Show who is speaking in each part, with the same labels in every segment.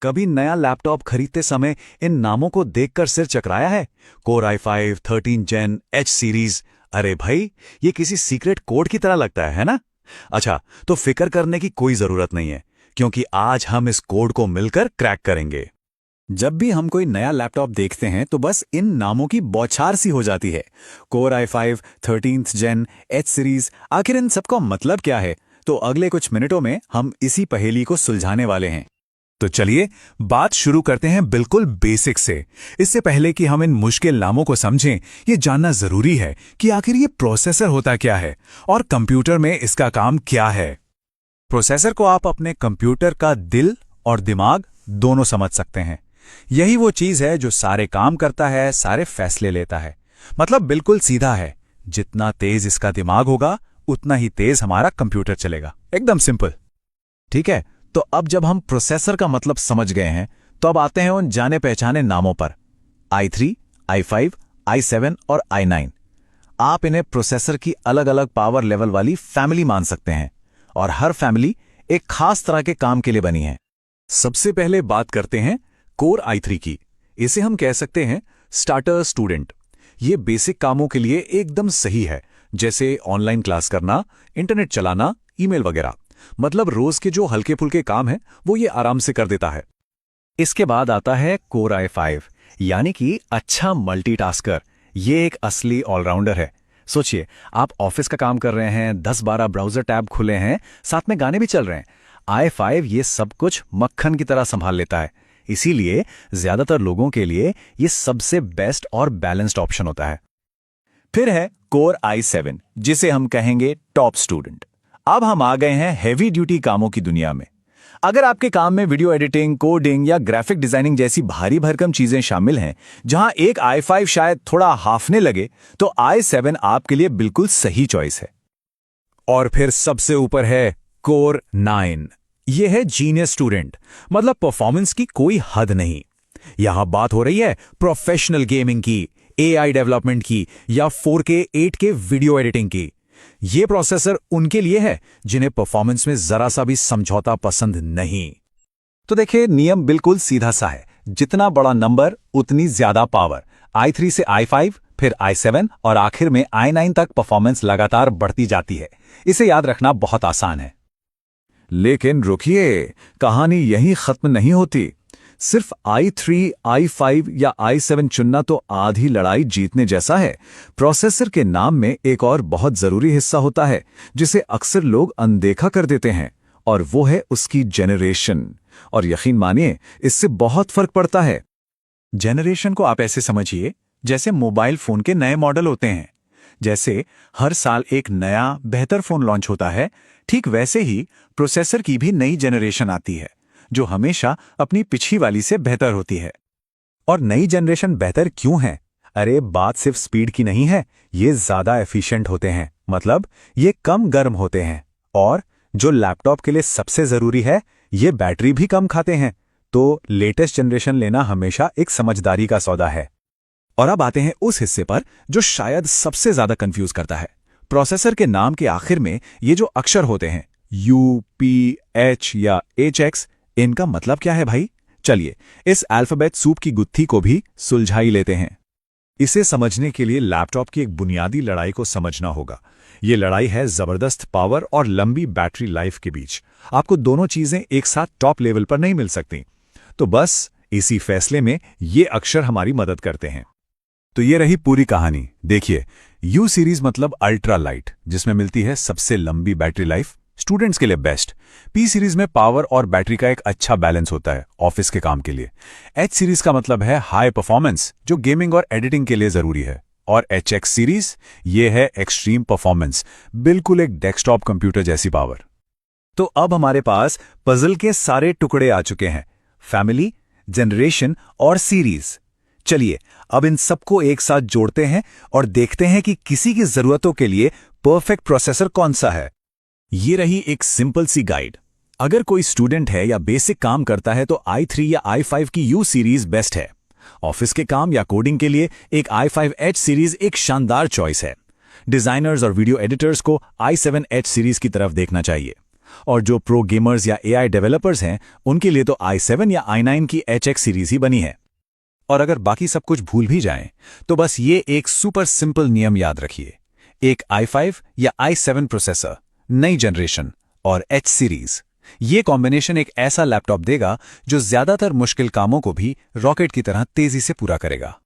Speaker 1: कभी नया लैपटॉप खरीदते समय इन नामों को देखकर सिर चकराया है? कोर i5 13 जेन एच सीरीज। अरे भाई, ये किसी सीक्रेट कोड की तरह लगता है ना? अच्छा, तो फिक्र करने की कोई जरूरत नहीं है, क्योंकि आज हम इस कोड को मिलकर क्रैक करेंगे। जब भी हम कोई नया लैपटॉप देखते हैं तो बस इन नामों की बौछार सी हो जाती है। कोर i5 13th जेन एच सीरीज, आखिर इन सबका मतलब क्या है? तो अगले कुछ मिनटों में हम इसी पहेली को सुलझाने वाले हैं। तो चलिए बात शुरू करते हैं बिल्कुल बेसिक से। इससे पहले कि हम इन मुश्किल नामों को समझें, ये जानना जरूरी है कि आखिर ये प्रोसेसर होता क्या है और कंप्यूटर में इसका काम क्या है। प्रोसेसर को आप अपने कंप्यूटर का दिल और दिमाग दोनों समझ सकते हैं। यही वो चीज है जो सारे काम करता है, सारे फैसले लेता है। मतलब बिल्कुल सीधा है, जितना तेज इसका दिमाग होगा उतना ही तेज हमारा कंप्यूटर चलेगा। एकदम सिंपल। ठीक है, तो अब जब हम प्रोसेसर का मतलब समझ गए हैं, तो अब आते हैं उन जाने पहचाने नामों पर। i3, i5, i7 और i9। आप इन्हें प्रोसेसर की अलग अलग पावर लेवल वाली फैमिली मान सकते हैं, और हर फैमिली एक खास तरह के काम के लिए बनी है। सबसे पहले बात करते हैं कोर i3 की। इसे हम कह सकते हैं स्टार्टर स्टूडेंट। ये बेसिक कामों के लिए एकदम सही है, जैसे ऑनलाइन क्लास करना, इंटरनेट चलाना, ईमेल वगैरह। मतलब रोज के जो हल्के फुल्के काम हैं वो ये आराम से कर देता है। इसके बाद आता है कोर i5, यानी कि अच्छा मल्टीटास्कर। ये एक असली ऑलराउंडर है। सोचिए, आप ऑफिस का काम कर रहे हैं, 10-12 ब्राउजर टैब खुले हैं, साथ में गाने भी चल रहे हैं। i5 ये सब कुछ मक्खन की तरह संभाल लेता है। इसीलिए ज्यादातर लोगों के लिए ये सबसे बेस्ट और बैलेंस्ड ऑप्शन होता है। फिर है कोर i7, जिसे हम कहेंगे टॉप स्टूडेंट। अब हम आ गए हैं हैवी ड्यूटी कामों की दुनिया में। अगर आपके काम में वीडियो एडिटिंग, कोडिंग या ग्राफिक डिजाइनिंग जैसी भारी भरकम चीजें शामिल हैं, जहां एक i5 शायद थोड़ा हाफने लगे, तो i7 आपके लिए बिल्कुल सही चॉइस है। और फिर सबसे ऊपर है कोर 9। यह है जीनियस स्टूडेंट। मतलब परफॉर्मेंस की कोई हद नहीं। यहां बात हो रही है प्रोफेशनल गेमिंग की, AI डेवलपमेंट की या 4K 8K वीडियो एडिटिंग की। यह प्रोसेसर उनके लिए है जिन्हें परफॉर्मेंस में जरा सा भी समझौता पसंद नहीं। तो देखिए, नियम बिल्कुल सीधा सा है, जितना बड़ा नंबर उतनी ज्यादा पावर। i3 से i5, फिर i7 और आखिर में i9 तक परफॉर्मेंस लगातार बढ़ती जाती है। इसे याद रखना बहुत आसान है। लेकिन रुकिए, कहानी यहीं खत्म नहीं होती। सिर्फ i3, i5 या i7 चुनना तो आधी लड़ाई जीतने जैसा है। प्रोसेसर के नाम में एक और बहुत जरूरी हिस्सा होता है, जिसे अक्सर लोग अनदेखा कर देते हैं, और वो है उसकी जेनरेशन। और यकीन मानिए, इससे बहुत फर्क पड़ता है। जेनरेशन को आप ऐसे समझिए जैसे मोबाइल फोन के नए मॉडल होते हैं। जैसे हर साल एक नया बेहतर फोन लॉन्च होता है, ठीक वैसे ही प्रोसेसर की भी नई जेनरेशन आती है, जो हमेशा अपनी पिछली वाली से बेहतर होती है। और नई जनरेशन बेहतर क्यों है? अरे, बात सिर्फ स्पीड की नहीं है, ये ज्यादा एफिशिएंट होते हैं। मतलब ये कम गर्म होते हैं, और जो लैपटॉप के लिए सबसे जरूरी है, ये बैटरी भी कम खाते हैं। तो लेटेस्ट जनरेशन लेना हमेशा एक समझदारी का सौदा है। और अब आते हैं उस हिस्से पर जो शायद सबसे ज्यादा कंफ्यूज करता है। प्रोसेसर के नाम के आखिर में ये जो अक्षर होते हैं, U, P, H या HX, इनका मतलब क्या है भाई? चलिए इस अल्फाबेट सूप की गुत्थी को भी सुलझा ही लेते हैं। इसे समझने के लिए लैपटॉप की एक बुनियादी लड़ाई को समझना होगा। ये लड़ाई है जबरदस्त पावर और लंबी बैटरी लाइफ के बीच। आपको दोनों चीजें एक साथ टॉप लेवल पर नहीं मिल सकती। तो बस इसी फैसले में ये अक्षर हमारी मदद करते हैं। तो ये रही पूरी कहानी। देखिए, U सीरीज मतलब अल्ट्रा लाइट, जिसमें मिलती है सबसे लंबी बैटरी लाइफ, स्टूडेंट्स के लिए बेस्ट। P सीरीज में पावर और बैटरी का एक अच्छा बैलेंस होता है ऑफिस के काम के लिए। H सीरीज का मतलब है हाई परफॉर्मेंस, जो गेमिंग और एडिटिंग के लिए जरूरी है। और HX सीरीज ये है एक्सट्रीम परफॉर्मेंस, बिल्कुल एक डेस्कटॉप कंप्यूटर जैसी पावर। तो अब हमारे पास पजल के सारे टुकड़े आ चुके हैं, फैमिली, जनरेशन और सीरीज। चलिए अब इन सबको एक साथ जोड़ते हैं और देखते हैं कि किसी की जरूरतों के लिए परफेक्ट प्रोसेसर कौन सा है। ये रही एक सिंपल सी गाइड। अगर कोई स्टूडेंट है या बेसिक काम करता है तो i3 या i5 की U सीरीज बेस्ट है। ऑफिस के काम या कोडिंग के लिए एक i5H सीरीज एक शानदार चॉइस है। डिजाइनर्स और वीडियो एडिटर्स को i7H सीरीज की तरफ देखना चाहिए। और जो प्रो गेमर्स या AI डेवलपर्स हैं, उनके लिए तो i7 या i9 की HX सीरीज ही बनी है। और अगर बाकी सब कुछ भूल भी जाएं, तो बस ये एक सुपर सिंपल नियम याद रखिए। एक i5 या i7 प्रोसेसर, नई जनरेशन और H सीरीज, ये कॉम्बिनेशन एक ऐसा लैपटॉप देगा जो ज्यादातर मुश्किल कामों को भी रॉकेट की तरह तेजी से पूरा करेगा।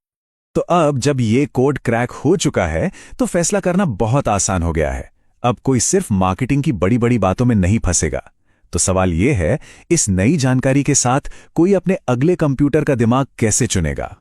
Speaker 1: तो अब जब ये कोड क्रैक हो चुका है, तो फैसला करना बहुत आसान हो गया है। अब कोई सिर्फ मार्केटिंग की बड़ी बड़ी बातों में नहीं फंसेगा। तो सवाल ये है, इस नई जानकारी के साथ कोई अपने अगले कंप्यूटर का दिमाग कैसे चुनेगा?